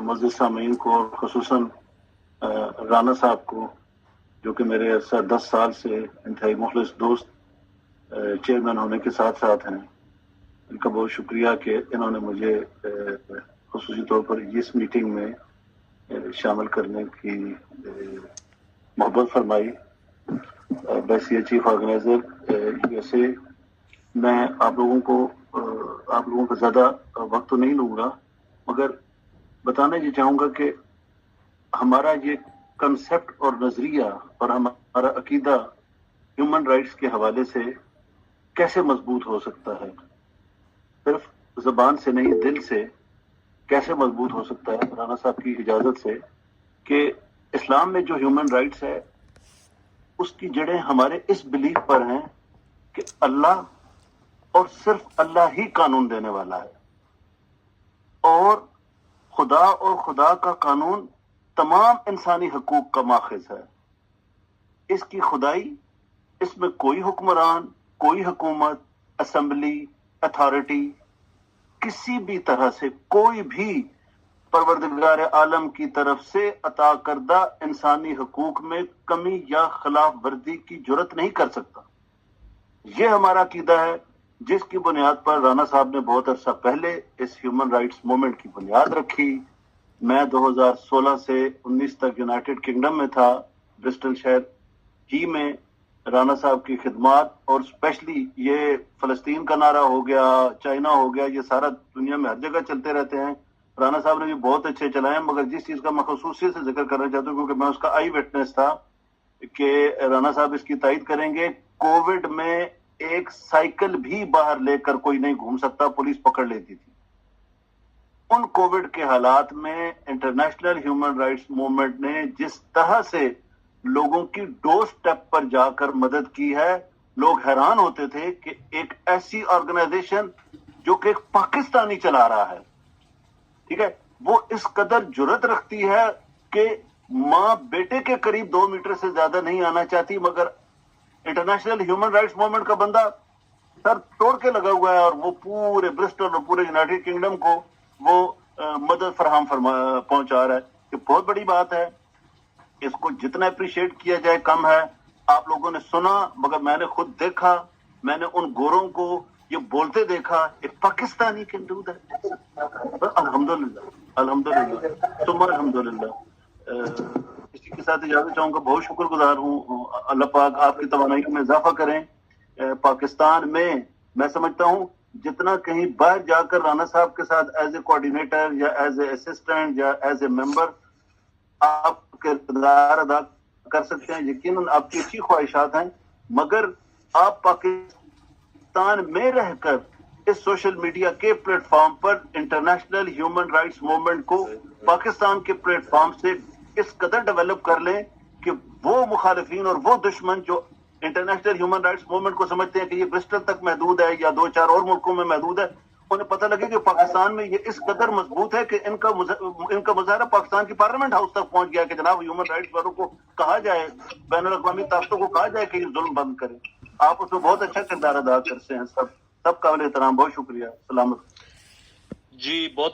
मुअज़्ज़िज़ सामीन को और खुसूसन राना साहब को, जो कि मेरे 10 साल से इंतहाई मुखलिस दोस्त चेयरमैन होने के साथ साथ हैं, इनका बहुत शुक्रिया कि इन्होंने मुझे खुसूसी तौर पर इस मीटिंग में शामिल करने की मोहब्बत फरमाई। बैसिया चीफ ऑर्गेनाइजर यूएसए, मैं आप लोगों को ज़्यादा वक्त तो नहीं लूँगा, मगर बताना ये चाहूँगा कि हमारा ये कंसेप्ट और नज़रिया और हमारा अकीदा ह्यूमन राइट्स के हवाले से कैसे मजबूत हो सकता है, सिर्फ ज़बान से नहीं दिल से कैसे मजबूत हो सकता है, राना साहब की इजाज़त से, कि इस्लाम में जो ह्यूमन राइट्स है उसकी जड़ें हमारे इस बिलीफ पर हैं कि अल्लाह और सिर्फ अल्लाह ही कानून देने वाला है, और खुदा और खुदा का कानून तमाम इंसानी हकूक का माखिज है। इसकी खुदाई, इसमें कोई हुक्मरान, कोई हुकूमत, असेंबली, अथॉरिटी, किसी भी तरह से कोई भी परवरदिगार आलम की तरफ से अता करदा इंसानी हकूक में कमी या खिलाफ वर्दी की जुर्रत नहीं कर सकता। ये हमारा अकीदा है, जिसकी बुनियाद पर राना साहब ने बहुत अरसा पहले इस ह्यूमन राइट्स मूवमेंट की बुनियाद रखी। मैं 2016 से 19 तक यूनाइटेड किंगडम में था, ब्रिस्टल शहर ही में राना साहब की खिदमात, और स्पेशली ये फलस्तीन का नारा हो गया, चाइना हो गया, ये सारा दुनिया में हर जगह चलते रहते हैं। राना साहब ने भी बहुत अच्छे चलाए, मगर जिस चीज़ का मैं खसूसी से जिक्र करना चाहता हूँ, क्योंकि मैं उसका आई विटनेस था, कि राना साहब इसकी तायद करेंगे, कोविड में एक साइकिल भी बाहर लेकर कोई नहीं घूम सकता, पुलिस पकड़ लेती थी। उन कोविड के हालात में इंटरनेशनल ह्यूमन राइट्स मूवमेंट ने जिस तरह से लोगों की डोर स्टेप पर जाकर मदद की है, लोग हैरान होते थे कि एक ऐसी ऑर्गेनाइजेशन जो कि एक पाकिस्तानी चला रहा है, ठीक है, वो इस कदर जुर्रत रखती है कि माँ बेटे के करीब 2 मीटर से ज्यादा नहीं आना चाहती, मगर इंटरनेशनल ह्यूमन राइट्स मूवमेंट का बंदा सर तोड़ के लगा हुआ है, और वो पूरे ब्रिस्टल और पूरे यूनाइटेड किंगडम को वो मदद फराहम पहुंचा रहा है। ये बहुत बड़ी बात है, इसको जितना अप्रिशिएट किया जाए कम है। आप लोगों ने सुना, मगर मैंने खुद देखा, मैंने उन गोरों को ये बोलते देखा, एक पाकिस्तानी कैन डू दैट। अल्हम्दुलिल्लाह, अल्हम्दुलिल्लाह, सुम्मा अल्हम्दुलिल्लाह। इसी के साथ इजाजत चाहूंगा। बहुत शुक्रगुजार हूँ, अल्लाह पाक आपकी तवानाई में इजाफा करें। पाकिस्तान में मैं समझता हूँ जितना कहीं बाहर जाकर राना साहब के साथ एज ए कोऑर्डिनेटर या एज ए असिस्टेंट या एज ए मेंबर आप किरदार अदा कर सकते हैं, यकीनन आपकी अच्छी ख्वाहिशात हैं, मगर आप पाकिस्तान में रहकर इस सोशल मीडिया के प्लेटफॉर्म पर इंटरनेशनल ह्यूमन राइट्स मूवमेंट को पाकिस्तान के प्लेटफॉर्म से इस कदर डेवलप कर लें कि वो मुखालिफिन और वो दुश्मन जो इंटरनेशनल ह्यूमन राइट्स मूवमेंट को समझते हैं कि ये ब्रिस्टल तक महदूद है या 2-4 और मुल्कों में महदूद है, उन्हें पता लगे कि पाकिस्तान में ये इस कदर मजबूत है कि इनका मुजाहरा पाकिस्तान की पार्लियामेंट हाउस तक पहुंच गया कि जनाब ह्यूमन राइट्स वालों को कहा जाए, बैनुल अक़वामी ताकतों को कहा जाए कि ये जुल्म बंद करें। आप उसमें बहुत अच्छा किरदार अदा करते हैं। सब काबिल एहतराम, बहुत शुक्रिया। सलामत जी, बहुत